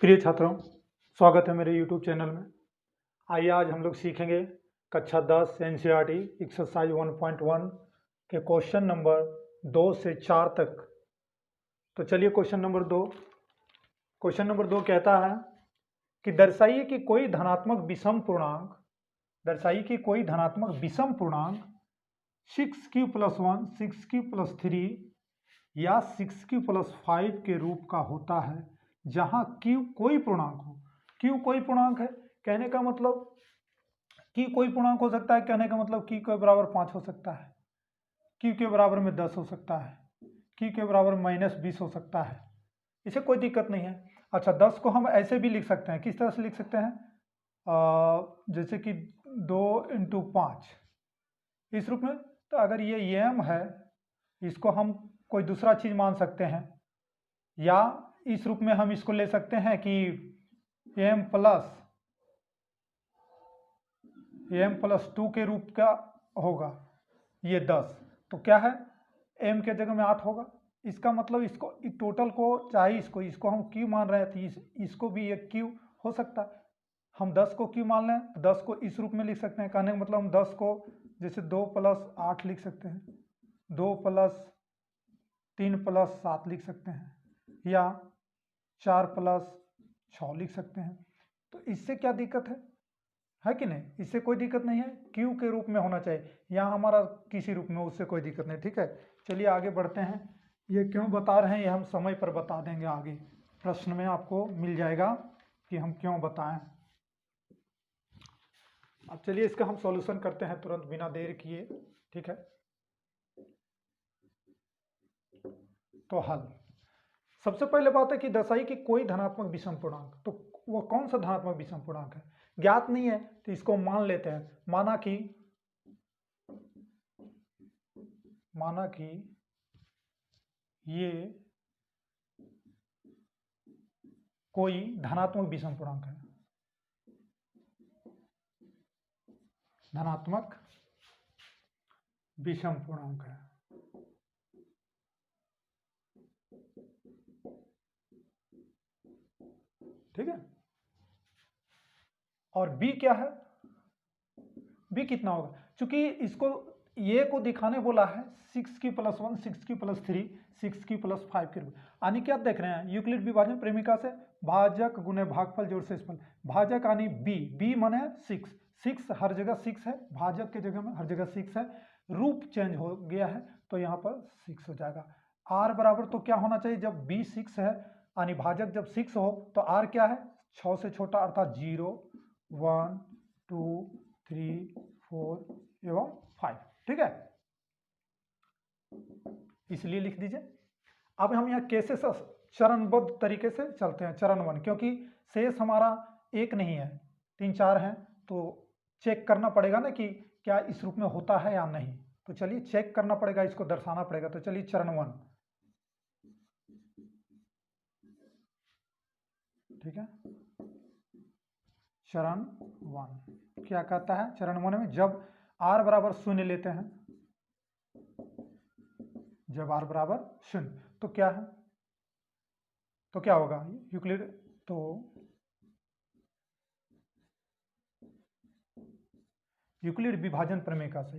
प्रिय छात्रों, स्वागत है मेरे YouTube चैनल में। आइए आज हम लोग सीखेंगे कक्षा 10 एनसीईआरटी एक्सरसाइज 1.1 के क्वेश्चन नंबर 2 से 4 तक। तो चलिए क्वेश्चन नंबर 2 कहता है कि दर्शाइए कि कोई धनात्मक विषम पूर्णांक 6q + 1, 6q + 3 या 6q + 5 के रूप का होता है जहां q कोई पूर्णांक हो। q कोई पूर्णांक है कहने का मतलब q कोई पूर्णांक हो सकता है, कहने का मतलब q के बराबर 5 हो सकता है, q के बराबर में 10 हो सकता है, q के बराबर -20 हो सकता है। इसे कोई दिक्कत नहीं है। अच्छा, 10 को हम ऐसे भी लिख सकते हैं। किस तरह से लिख सकते हैं? जैसे कि 2 × 5 इस रूप में। तो अगर ये m है, इसको हम कोई दूसरा चीज मान सकते हैं, या इस रूप में हम इसको ले सकते हैं कि m + 2 के रूप का होगा ये 10। तो क्या है, m के जगह में 8 होगा। इसका मतलब इसको टोटल को चाहे इसको हम q मान रहे हैं, तो इसको भी एक q हो सकता है। हम 10 को q मान लें तो 10 को इस रूप में लिख सकते हैं। कहने का मतलब हम 10 को जैसे 2 + 8 लिख सकते हैं, 2 + 3 + 7 लिख सकते हैं, या 4 + 6 लिख सकते हैं। तो इससे क्या दिक्कत है कि नहीं? इससे कोई दिक्कत नहीं है। q के रूप में होना चाहिए, यहाँ हमारा किसी रूप में, उससे कोई दिक्कत नहीं। ठीक है, चलिए आगे बढ़ते हैं। ये क्यों बता रहे हैं ये हम समय पर बता देंगे, आगे प्रश्न में आपको मिल जाएगा कि हम क्यों बताएं। अब चलिए इसका हम सॉल्यूशन करते हैं तुरंत बिना देर किए। ठीक है, तो हल। सबसे पहले बात है कि दर्शाई कि कोई धनात्मक विषम पूर्णांक। तो वो कौन सा धनात्मक विषम पूर्णांक है? ज्ञात नहीं है, तो इसको मान लेते हैं। माना कि ये कोई धनात्मक विषम पूर्णांक है। धनात्मक विषम पूर्णांक है। ठीक है, और b क्या है? b कितना होगा? चूंकि इसको ये को दिखाने बोला है 6q + 1, 6q + 3, 6q + 5 के रूप। यानी क्या देख रहे हैं? यूक्लिड विभाजन प्रेमिका से भाजक गुणे भागफल जोड़ शेषफल। भाजक यानी b माने 6 हर जगह 6 है, भाजक के जगह में हर जगह 6 है। रूप चेंज हो गया है तो यहाँ पर 6 हो जाएगा। r बराबर तो क्या होना चाहिए? जब b 6 है यानी भाजक जब 6 हो तो r क्या है? 6 से छोटा, अर्थात 0, 1, 2, 3, 4 एवं 5। ठीक है, इसलिए लिख दीजिए। अब हम यहाँ कैसे चरणबद्ध तरीके से चलते हैं, चरण 1, क्योंकि शेष हमारा एक नहीं है, 3 4 हैं, तो चेक करना पड़ेगा ना कि क्या इस रूप में होता है या नहीं। तो चलिए चेक करना पड़ेगा, इसको दर्शाना पड़ेगा। तो चलिए चरण 1। ठीक है, चरण 1 क्या कहता है? चरण 1 में जब r बराबर 0 लेते हैं, जब r बराबर 0, तो क्या है? तो क्या होगा? यूक्लिड विभाजन प्रमेय से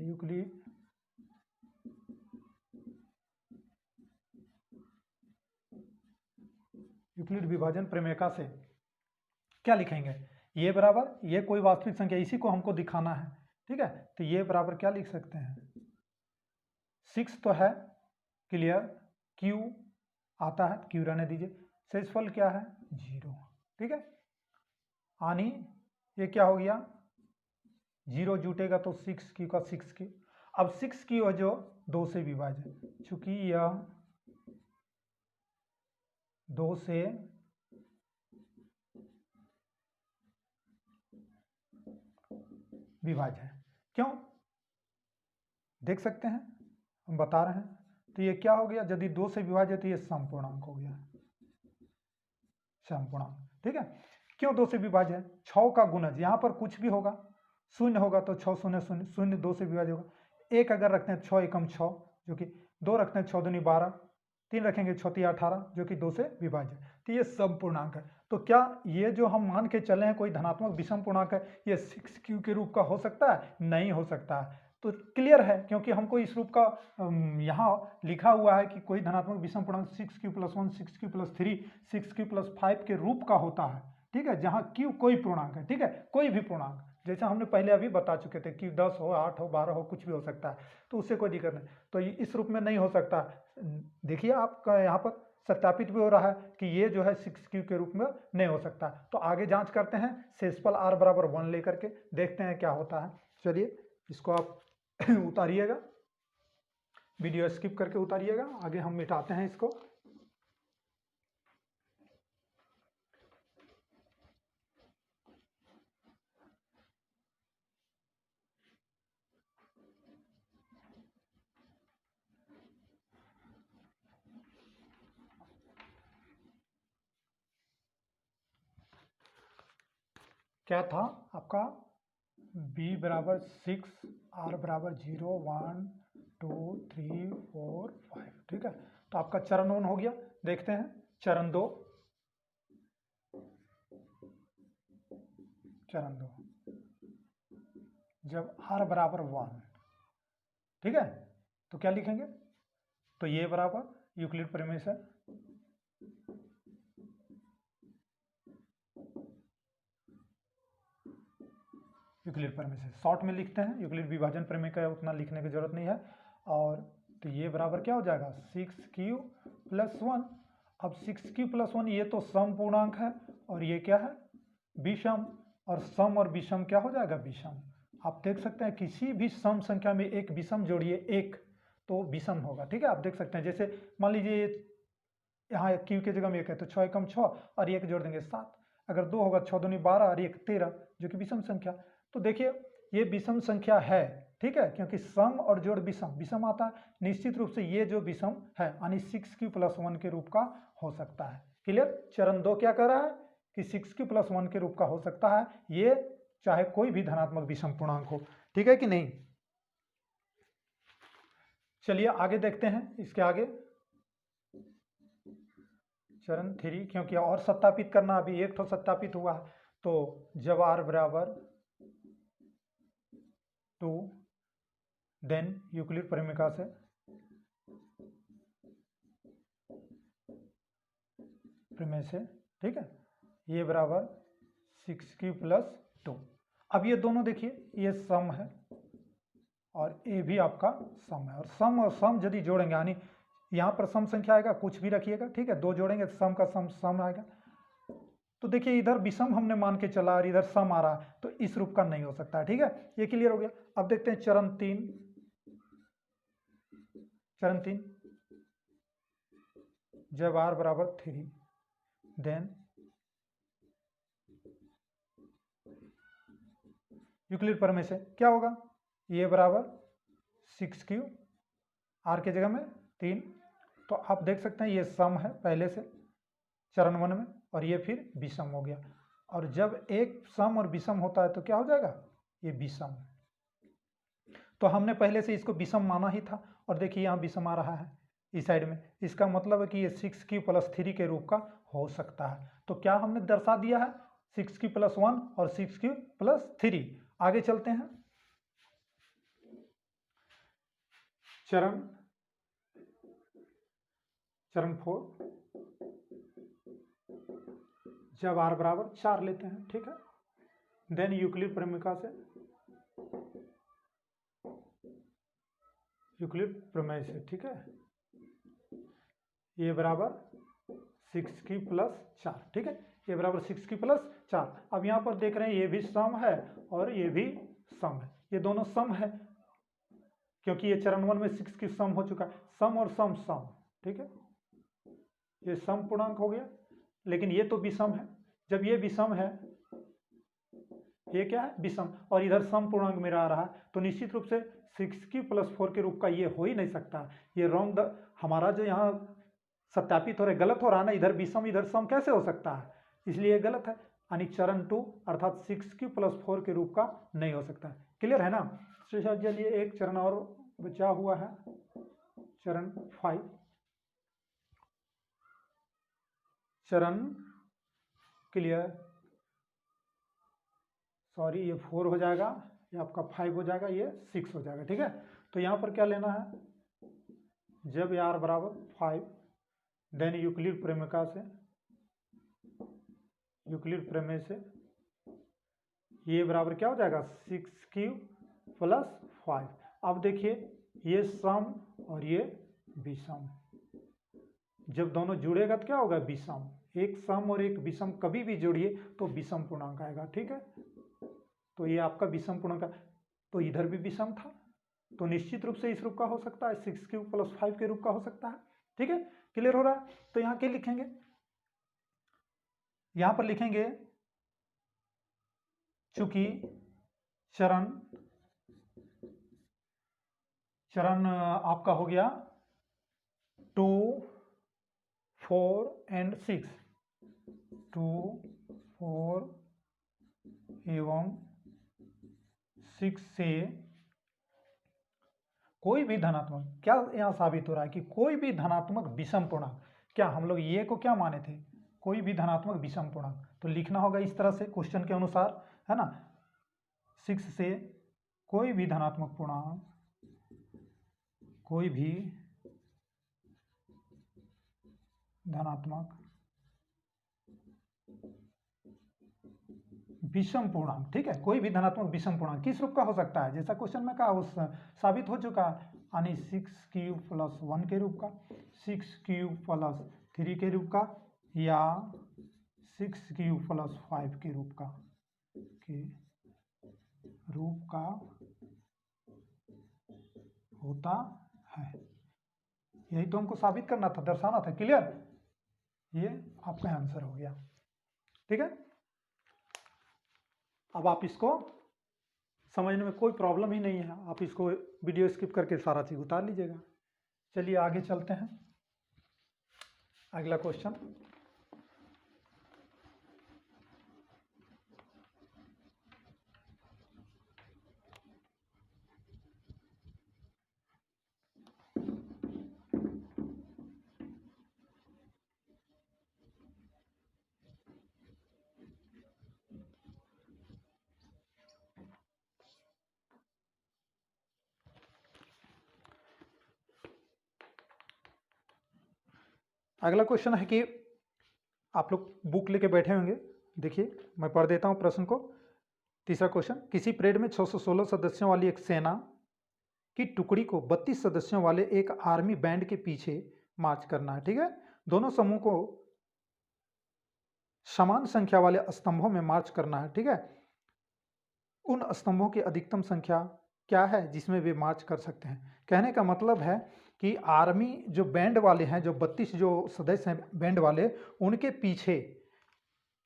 यूक्लिड विभाजन प्रमेय से क्या लिखेंगे? ये बराबर, ये कोई वास्तविक संख्या, इसी को हमको दिखाना है। ठीक है, तो ये बराबर क्या लिख सकते हैं? 6 तो है, क्लियर। q आता है, q रहने दीजिए। शेषफल क्या है? 0। ठीक है, यानी ये क्या हो गया? 0 जुटेगा तो 6q का 6q। अब 6q है जो 2 से विभाजन, चूंकि यह 2 से विभाज्य है। क्यों? देख सकते हैं, हम बता रहे हैं। तो ये क्या हो गया? यदि 2 से विभाज्य तो ये समपूर्णांक हो गया, समपूर्णांक। ठीक है, क्यों 2 से विभाज्य है? 6 का गुणज, यहाँ पर कुछ भी होगा, 0 होगा तो 6 0 0 0 2 से विभाज्य होगा। 1 अगर रखते हैं 6 एकम 6, जो कि 2 रखते हैं 6 दूनी 12, 3 रखेंगे 6 3 18, जो कि 2 से विभाज्य। तो ये समपूर्णांक है। तो क्या ये जो हम मान के चले हैं कोई धनात्मक विषम पूर्णांक है, ये 6q के रूप का हो सकता है? नहीं हो सकता है। तो क्लियर है, क्योंकि हमको इस रूप का यहाँ लिखा हुआ है कि कोई धनात्मक विषम पूर्णांक 6q + 1, 6q + 3, 6q + 5 के रूप का होता है। ठीक है, जहाँ q कोई पूर्णांक है, ठीक है, कोई भी पूर्णांक, जैसा हमने पहले अभी बता चुके थे कि 10 हो, 8 हो, 12 हो, कुछ भी हो सकता है, तो उससे कोई दिक्कत नहीं। तो इस रूप में नहीं हो सकता। देखिए आपका यहाँ पर सत्यापित भी हो रहा है कि ये जो है 6q के रूप में नहीं हो सकता। तो आगे जांच करते हैं शेषफल r बराबर 1 लेकर के, देखते हैं क्या होता है। चलिए इसको आप उतारिएगा, वीडियो स्किप करके उतारिएगा, आगे हम मिटाते हैं इसको। क्या था आपका b बराबर 6, r बराबर 0, 1, 2, 3, 4, 5, ठीक है। तो आपका चरण 1 हो गया। देखते हैं चरण 2। चरण 2 जब r बराबर 1, ठीक है, तो क्या लिखेंगे? तो ये बराबर यूक्लिड प्रमेय से यूक्लिड प्रमेय से शॉर्ट में लिखते हैं, यूक्लिड विभाजन प्रमेय का उतना लिखने की जरूरत नहीं है। और तो ये बराबर क्या हो जाएगा? 6q + 1। अब 6q + 1 ये तो सम पूर्णांक है और ये क्या है? विषम। और सम और विषम क्या हो जाएगा? विषम। आप देख सकते हैं किसी भी सम संख्या में एक विषम जोड़िए, एक तो विषम होगा। ठीक है, आप देख सकते हैं, जैसे मान लीजिए यहाँ q के जगह में 1 है तो 6 × 6 और 1 जोड़ देंगे 7। अगर 2 होगा 6 दूनी 12 और 1 13, जो कि विषम संख्या। तो देखिए ये विषम संख्या है, ठीक है, क्योंकि सम और जोड़ विषम विषम आता है, निश्चित रूप से ये जो विषम है यानी 6q + 1 के रूप का हो सकता है। क्लियर? चरण 2 क्या कर रहा है कि 6q + 1 के रूप का हो सकता है, ये चाहे कोई भी धनात्मक विषम पूर्णांक हो। ठीक है कि नहीं? चलिए आगे देखते हैं, इसके आगे चरण 3, क्योंकि और सत्यापित करना, अभी एक तो सत्यापित हुआ है। तो जब r बराबर 2, देन यूक्लिड परिमेय से ठीक है, ये बराबर 6q + 2। अब ये दोनों देखिए ये सम है और ये भी आपका सम है, और सम यदि जोड़ेंगे यानी यहाँ पर सम संख्या आएगा, कुछ भी रखिएगा, ठीक है, 2 जोड़ेंगे तो सम का सम आएगा। तो देखिए इधर विषम हमने मान के चला और इधर सम आ रहा है, तो इस रूप का नहीं हो सकता है। ठीक है, ये क्लियर हो गया। अब देखते हैं चरण 3। चरण 3 जब r बराबर 3, देन यूक्लिड प्रमेय से क्या होगा? ये बराबर 6q, r के जगह में 3। तो आप देख सकते हैं ये सम है पहले से चरण 1 में, और ये फिर विषम हो गया। और जब एक सम और विषम होता है तो क्या हो जाएगा? ये विषम। तो हमने पहले से इसको विषम माना ही था, और देखिए यहाँ विषम आ रहा है इस साइड में, इसका मतलब है कि ये 6q + 3 के रूप का हो सकता है। तो क्या हमने दर्शा दिया है? 6q + 1 और 6q + 3। आगे चलते हैं, चरण 4 जब r बराबर 4 लेते हैं, ठीक है, देन यूक्लिड प्रमेय से, ठीक है, ये बराबर 6q + 4, ठीक है, ये बराबर 6q + 4। अब यहाँ पर देख रहे हैं ये भी सम है और ये भी सम है, ये दोनों सम है, क्योंकि ये चरण 1 में 6q सम हो चुका है। सम और सम सम, ठीक है, ये सम पूर्णांक हो गया, लेकिन ये तो विषम है। जब ये विषम है, ये क्या है? विषम, और इधर सम पूर्णांक मेरा आ रहा है, तो निश्चित रूप से 6q + 4 के रूप का ये हो ही नहीं सकता। ये रॉन्ग, हमारा जो यहाँ सत्यापित हो रहा है गलत हो रहा है ना, इधर विषम इधर सम कैसे हो सकता है? इसलिए गलत है, यानी चरण 2 अर्थात 6q + 4 के रूप का नहीं हो सकता। क्लियर है ना? चलिए एक चरण और बचा हुआ है, चरण 5। चरण क्लियर? सॉरी, ये 4 हो जाएगा, ये आपका 5 हो जाएगा, ये 6 हो जाएगा। ठीक है, तो यहाँ पर क्या लेना है, जब r बराबर 5, देन यूक्लिड प्रमेय से ये बराबर क्या हो जाएगा, 6 प्लस 5। अब देखिए ये सम और ये विषम, जब दोनों जुड़ेगा तो क्या होगा, विषम। एक सम और एक विषम कभी भी जोड़िए तो विषम पूर्णांक आएगा। ठीक है, तो ये आपका विषम पूर्णांक, तो इधर भी विषम था, तो निश्चित रूप से इस रूप का हो सकता है, 6 प्लस 5 के रूप का हो सकता है। ठीक है, क्लियर हो रहा है? तो यहाँ क्या लिखेंगे, यहाँ पर लिखेंगे चूंकि चरण आपका हो गया 2, 4 एंड 6, 2, 4 एवं 6 से कोई भी धनात्मक, क्या यहाँ साबित हो रहा है कि कोई भी धनात्मक विषम पूर्णांक, क्या हम लोग ये को क्या माने थे, कोई भी धनात्मक विषम पूर्णांक, तो लिखना होगा इस तरह से क्वेश्चन के अनुसार, है ना। 6 से कोई भी धनात्मक पूर्णांक, कोई भी धनात्मक विषम पूर्णांक, ठीक है, कोई भी धनात्मक विषम पूर्णांक किस रूप का हो सकता है, जैसा क्वेश्चन में कहा उस साबित हो चुका है, यानी 6³ प्लस 1 के रूप का, 6³ प्लस 3 के रूप का, या 6³ प्लस 5 के रूप का होता है। यही तो हमको साबित करना था, दर्शाना था। क्लियर? ये आपका आंसर हो गया। ठीक है, अब आप इसको समझने में कोई प्रॉब्लम ही नहीं है, आप इसको वीडियो स्किप करके सारा चीज उतार लीजिएगा। चलिए आगे चलते हैं, अगला क्वेश्चन। अगला क्वेश्चन है कि आप लोग बुक लेके बैठे होंगे, देखिए मैं पढ़ देता हूं प्रश्न को। तीसरा क्वेश्चन, किसी परेड में 616 सदस्यों वाली एक सेना की टुकड़ी को 32 सदस्यों वाले एक आर्मी बैंड के पीछे मार्च करना है। ठीक है, दोनों समूह को समान संख्या वाले स्तंभों में मार्च करना है। ठीक है, उन स्तंभों की अधिकतम संख्या क्या है जिसमें वे मार्च कर सकते हैं। कहने का मतलब है कि आर्मी जो बैंड वाले हैं, जो 32 जो सदस्य हैं बैंड वाले, उनके पीछे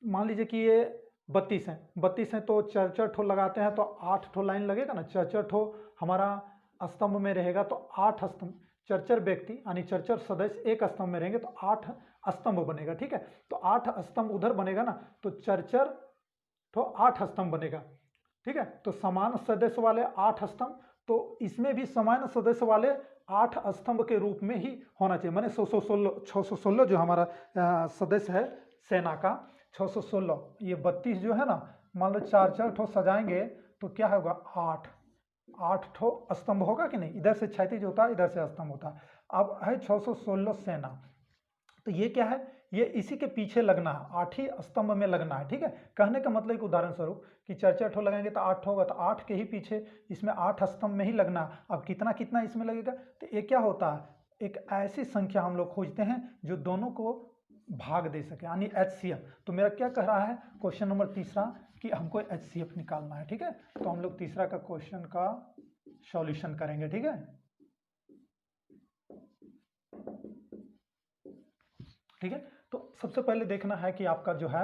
मान लीजिए कि ये 32 हैं, 32 हैं तो 4 ठो लगाते हैं तो 8 ठो लाइन लगेगा ना, 4 ठो हमारा स्तंभ में रहेगा, तो 8 स्तंभ, 4 व्यक्ति यानी 4 सदस्य एक स्तंभ में रहेंगे तो 8 स्तंभ बनेगा। ठीक है, तो 8 स्तंभ उधर बनेगा ना, तो 4 ठो 8 स्तंभ बनेगा। ठीक है, तो समान सदस्य वाले 8 स्तंभ, तो इसमें भी समान सदस्य वाले 8 स्तंभ के रूप में ही होना चाहिए। मैंने 616 जो हमारा सदस्य है सेना का, 616, ये 32 जो है ना, मान लो 4 ठो सजाएंगे तो क्या होगा, 8 ठो स्तंभ होगा कि नहीं, इधर से क्षैतिज होता है, इधर से स्तंभ होता है। अब है 616 सेना, तो ये क्या है, ये इसी के पीछे लगना है, 8 ही स्तंभ में लगना है। ठीक है, कहने का मतलब एक उदाहरण स्वरूप कि 4 ठो लगाएंगे तो 8 होगा, तो 8 के ही पीछे इसमें 8 स्तंभ में ही लगना है। अब कितना कितना इसमें लगेगा, तो ये क्या होता है, एक ऐसी संख्या हम लोग खोजते हैं जो दोनों को भाग दे सके, यानी HCF। तो मेरा क्या कह रहा है क्वेश्चन नंबर तीसरा कि हमको HCF निकालना है। ठीक है, तो हम लोग तीसरा का क्वेश्चन का सॉल्यूशन करेंगे। ठीक है, ठीक है, तो सबसे पहले देखना है कि आपका जो है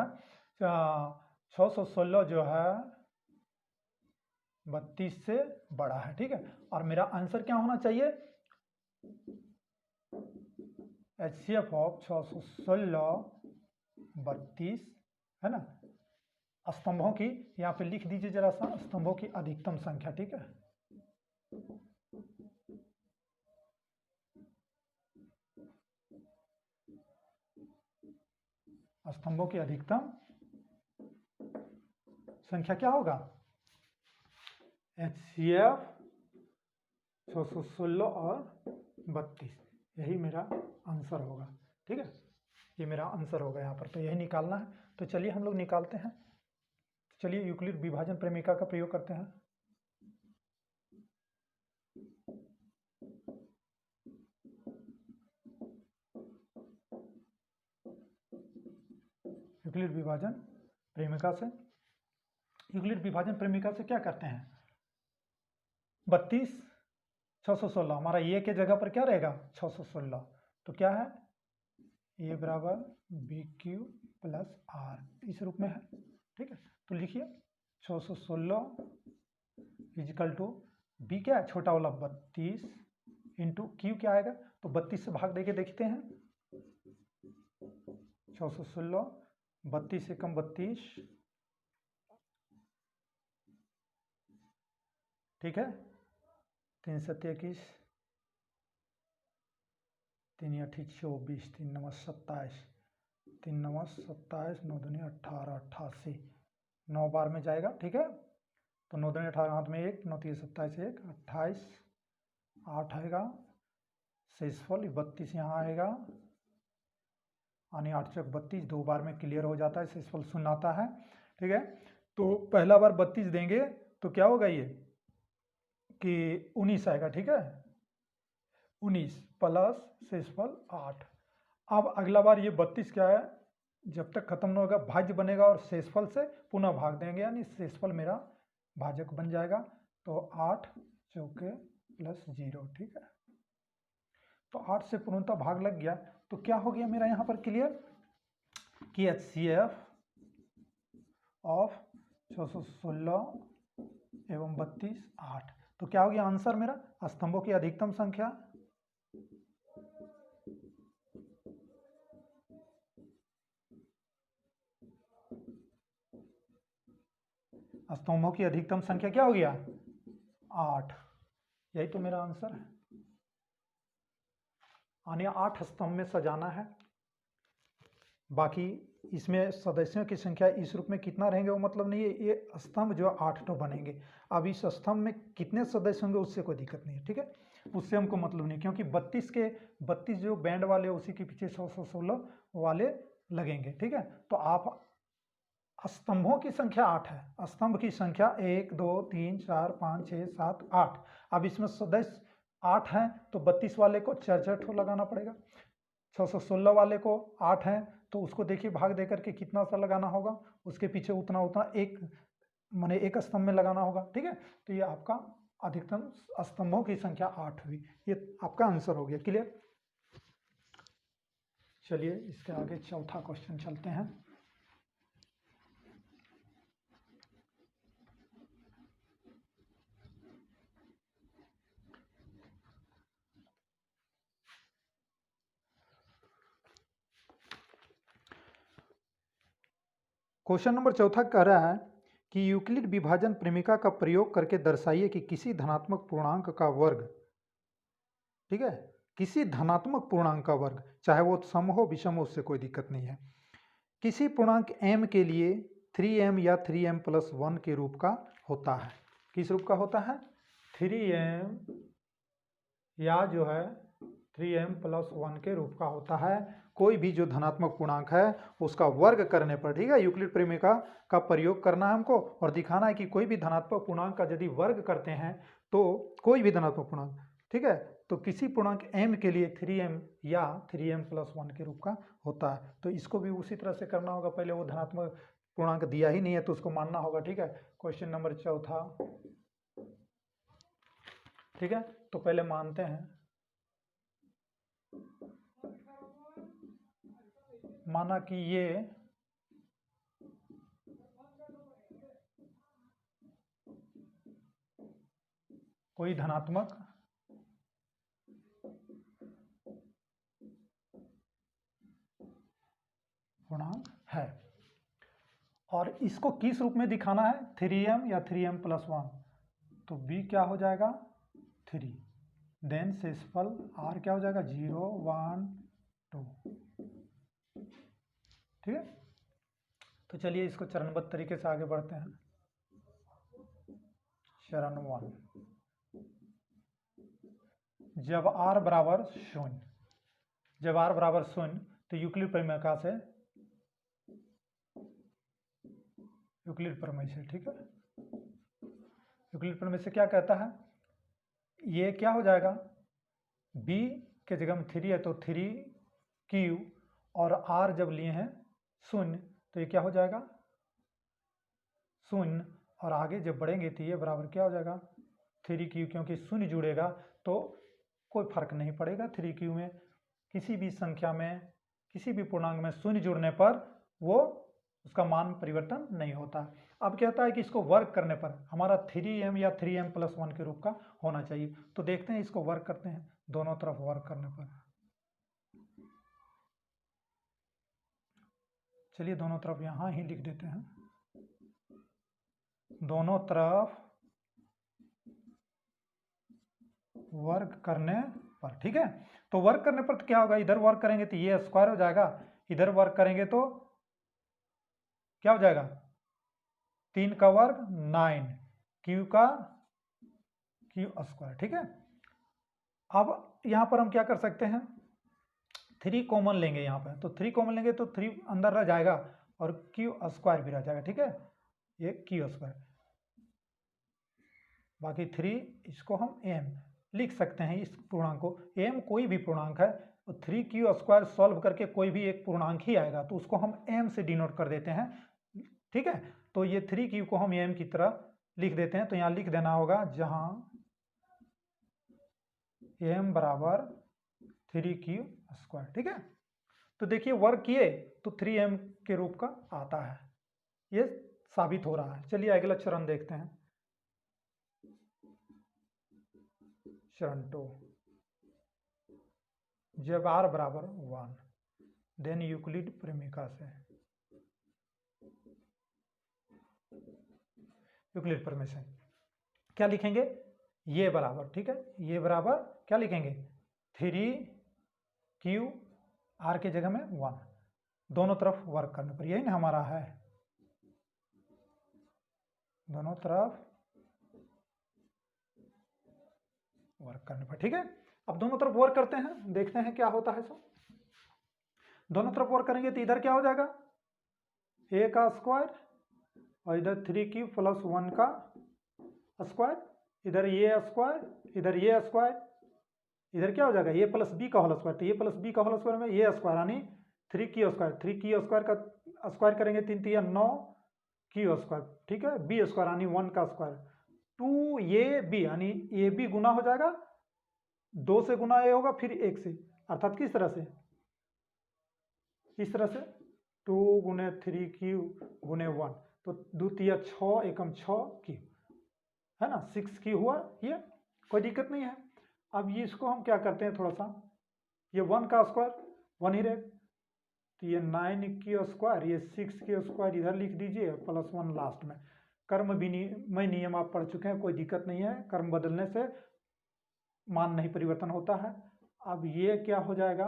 616 जो है 32 से बड़ा है। ठीक है, और मेरा आंसर क्या होना चाहिए, HCF ऑफ 616 32 है ना, स्तंभों की यहाँ पे लिख दीजिए जरा सा, स्तंभों की अधिकतम संख्या। ठीक है, स्तंभों की अधिकतम संख्या क्या होगा, HCF 616 और 32, यही मेरा आंसर होगा। ठीक है, ये मेरा आंसर होगा यहाँ पर, तो यही निकालना है। तो चलिए हम लोग निकालते हैं। चलिए यूक्लिड विभाजन प्रेमिका का प्रयोग करते हैं। यूक्लिड विभाजन प्रेमिका से, यूक्लिड विभाजन प्रेमिका से क्या करते हैं, 32 616, हमारा ये के जगह पर क्या रहेगा 616, तो क्या है ए बराबर BQ प्लस R, इस रूप में है। ठीक है, तो लिखिए 616 इजिकल टू बी क्या है छोटा वाला 32 इंटू क्यू क्या आएगा, तो 32 से भाग देके देखते हैं। 616 32 से कम 32, ठीक है, 3 7 21, 3 8 24, 3 9 27, 3 9 27, 9 2 18, 88, 9 बार में जाएगा। ठीक है, तो 9 2 18, हाथ में 1, 9 3 27, 1 28, 8 आएगा शेषफल, 32 यहाँ आएगा, यानी 8 चौक 32, 2 बार में क्लियर हो जाता है, शेषफल 0 आता है। ठीक है, तो पहला बार 32 देंगे तो क्या होगा ये कि 19 आएगा। ठीक है, 19 प्लस शेषफल 8। अब अगला बार ये 32 क्या है, जब तक खत्म नहीं होगा भाज्य बनेगा और शेषफल से पुनः भाग देंगे, यानी शेषफल मेरा भाजक बन जाएगा। तो 8 चौके प्लस 0। ठीक है, तो 8 से पूर्णतः भाग लग गया, तो क्या हो गया मेरा यहाँ पर क्लियर कि HCF ऑफ 616 एवं 32 8, तो क्या हो गया आंसर मेरा, स्तंभों की अधिकतम संख्या क्या हो गया 8, यही तो मेरा आंसर है। यानी 8 स्तंभ में सजाना है, बाकी इसमें सदस्यों की संख्या इस रूप में कितना रहेंगे वो मतलब नहीं है, ये स्तंभ जो 8 तो बनेंगे। अब इस स्तंभ में कितने सदस्य होंगे उससे कोई दिक्कत नहीं है। ठीक है, उससे हमको मतलब नहीं, क्योंकि 32 जो बैंड वाले उसी के पीछे 100-116 वाले लगेंगे। ठीक है, तो आप स्तंभों की संख्या 8 है, स्तंभ की संख्या 1 2 3 4 5 6 7 8। अब इसमें सदस्य 8 हैं तो 32 वाले को 4 लगाना पड़ेगा, 616 वाले को 8 है तो उसको देखिए भाग दे करके कितना सा लगाना होगा, उसके पीछे उतना उतना एक माने एक स्तंभ में लगाना होगा। ठीक है, तो ये आपका अधिकतम स्तंभों की संख्या 8 हुई, ये आपका आंसर हो गया। क्लियर, चलिए इसके आगे चौथा क्वेश्चन चलते हैं। क्वेश्चन नंबर चौथा कह रहा है कि यूक्लिड विभाजन प्रेमिका का प्रयोग करके दर्शाइए कि किसी धनात्मक पूर्णांक का वर्ग, ठीक है, किसी धनात्मक पूर्णांक का वर्ग, चाहे वो सम हो विषम हो, उससे कोई दिक्कत नहीं है, किसी पूर्णांक m के लिए 3m या 3m प्लस 1 के रूप का होता है। किस रूप का होता है, 3m या जो है 3m प्लस 1 के रूप का होता है। कोई भी जो धनात्मक पूर्णांक है उसका वर्ग करने पर, ठीक है, यूक्लिड प्रेमिका का प्रयोग करना है हमको और दिखाना है कि कोई भी धनात्मक पूर्णांक का यदि वर्ग करते हैं तो कोई भी धनात्मक पूर्णांक, ठीक है, तो किसी पूर्णांक m के लिए 3m या 3m प्लस 1 के रूप का होता है। तो इसको भी उसी तरह से करना होगा, पहले वो धनात्मक पूर्णांक दिया ही नहीं है तो उसको मानना होगा। ठीक है, क्वेश्चन नंबर चौथा, ठीक है, तो पहले मानते हैं, माना कि ये कोई धनात्मक पूर्णांक है और इसको किस रूप में दिखाना है, 3m या 3m प्लस 1, तो b क्या हो जाएगा 3, देन शेषफल r क्या हो जाएगा 0 1 2। ठीक है, तो चलिए इसको चरणबद्ध तरीके से आगे बढ़ते हैं। चरण 1, जब r बराबर 0, जब r बराबर 0 तो यूक्लिड परिमेय से, यूक्लिड प्रमेय से, ठीक है, यूक्लिड प्रमेय से क्या कहता है, ये क्या हो जाएगा, b के जगह में 3 है तो 3q, और r जब लिए हैं 0 तो ये क्या हो जाएगा 0, और आगे जब बढ़ेंगे तो ये बराबर क्या हो जाएगा 3q, क्योंकि 0 जुड़ेगा तो कोई फर्क नहीं पड़ेगा 3q में, किसी भी संख्या में, किसी भी पूर्णांक में 0 जुड़ने पर वो उसका मान परिवर्तन नहीं होता। अब कहता है कि इसको वर्क करने पर हमारा 3m या 3m+1 के रूप का होना चाहिए। तो देखते हैं इसको वर्क करते हैं, दोनों तरफ वर्क करने पर। चलिए दोनों तरफ यहाँ ही लिख देते हैं, दोनों तरफ वर्क करने पर, ठीक है। तो वर्क करने पर तो क्या होगा, इधर वर्क करेंगे तो ये स्क्वायर हो जाएगा, इधर वर्क करेंगे तो क्या हो जाएगा 3 का वर्ग 9, क्यू का क्यू स्क्वायर, ठीक है। अब यहां पर हम क्या कर सकते हैं, 3 कॉमन लेंगे यहाँ पर, तो 3 कॉमन लेंगे तो 3 अंदर रह जाएगा और क्यू स्क्वायर भी रह जाएगा, ठीक है, ये क्यू स्क्वायर, बाकी 3 इसको हम m लिख सकते हैं, इस पूर्णांक को, m कोई भी पूर्णांक है तो 3q स्क्वायर सॉल्व करके कोई भी एक पूर्णांक ही आएगा तो उसको हम m से डिनोट कर देते हैं, ठीक है। तो ये 3q को हम m की तरह लिख देते हैं, तो यहाँ लिख देना होगा जहां m बराबर 3q स्क्वायर, ठीक है। तो देखिए वर्क किए तो 3m के रूप का आता है, ये साबित हो रहा है। चलिए अगला चरण देखते हैं, चरण 2, जब r बराबर 1, देन यूक्लिड परिमेय से, यूक्लिड प्रमेय से क्या लिखेंगे, ये बराबर, ठीक है, ये बराबर क्या लिखेंगे 3q, r के जगह में 1, दोनों तरफ वर्क करने पर, यही ना हमारा है, दोनों तरफ वर्क करने पर, ठीक है। अब दोनों तरफ वर्क करते हैं, देखते हैं क्या होता है। सो दोनों तरफ वर्क करेंगे तो इधर क्या हो जाएगा a का स्क्वायर और इधर 3q + 1 का स्क्वायर, इधर ये स्क्वायर, इधर ये स्क्वायर, इधर क्या हो जाएगा a + b का होल स्क्वायर, तो a + b का होल स्क्वायर में ये स्क्वायर यानी 3q स्क्वायर, 3q स्क्वायर का स्क्वायर करेंगे 3 × 9 q स्क्वायर, ठीक है, b स्क्वायर यानी 1 का स्क्वायर, 2ab यानी ए बी गुना हो जाएगा, 2 से गुना ए होगा फिर 1 से, अर्थात किस तरह से, इस तरह से 2 × 3q × 1, तो 2 × 6 एकम 6q है ना, 6q हुआ, ये कोई दिक्कत नहीं है। अब ये इसको हम क्या करते हैं, थोड़ा सा ये 1 का स्क्वायर 1 ही रहे, तो ये 9q स्क्वायर, ये 6q स्क्वायर इधर लिख दीजिए +1 लास्ट में। कर्म विनिमय नियम आप पढ़ चुके हैं, कोई दिक्कत नहीं है, कर्म बदलने से मान नहीं परिवर्तन होता है। अब ये क्या हो जाएगा,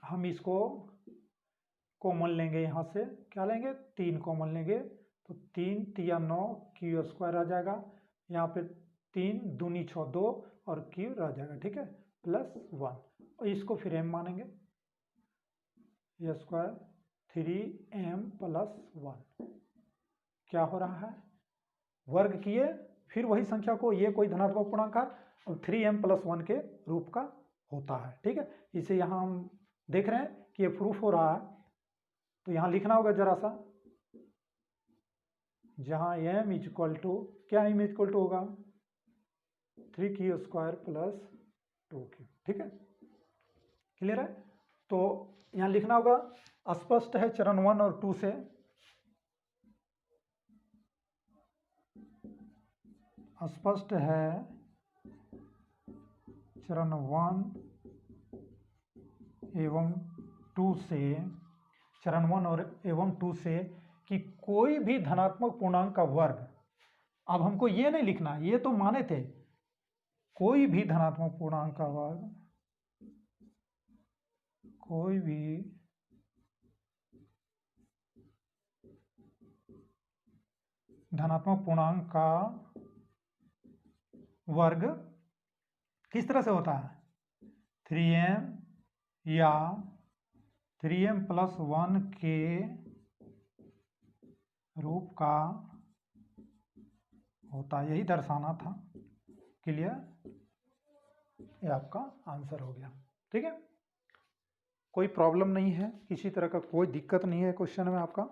हम इसको कॉमन लेंगे, यहाँ से क्या लेंगे 3 कॉमन लेंगे, तो 3 × 9 q स्क्वायर आ जाएगा, यहाँ पे 3 दूनी 6 2 और q रह जाएगा, ठीक है, +1, और इसको फिर m मानेंगे, ये स्क्वायर 3m + 1 क्या हो रहा है, वर्ग किए फिर वही संख्या को, ये कोई धनात्मक पूर्णांक है और 3m + 1 के रूप का होता है, ठीक है। इसे यहाँ हम देख रहे हैं कि ये प्रूफ हो रहा है, तो यहाँ लिखना होगा जरा सा, जहाँ m = क्या m = होगा 3q स्क्वायर + 2q, ठीक है, क्लियर है। तो यहाँ लिखना होगा, स्पष्ट है चरण 1 और 2 से, स्पष्ट है चरण 1 एवं 2 से, चरण 1 और एवं 2 से कि कोई भी धनात्मक पूर्णांक का वर्ग, अब हमको ये नहीं लिखना, ये तो माने थे, कोई भी धनात्मक पूर्णांक का वर्ग, कोई भी धनात्मक पूर्णांक का वर्ग किस तरह से होता है, 3m या 3m+1 के रूप का होता है, यही दर्शाना था। क्लियर, ये आपका आंसर हो गया। ठीक है, कोई प्रॉब्लम नहीं है, किसी तरह का कोई दिक्कत नहीं है क्वेश्चन में आपका।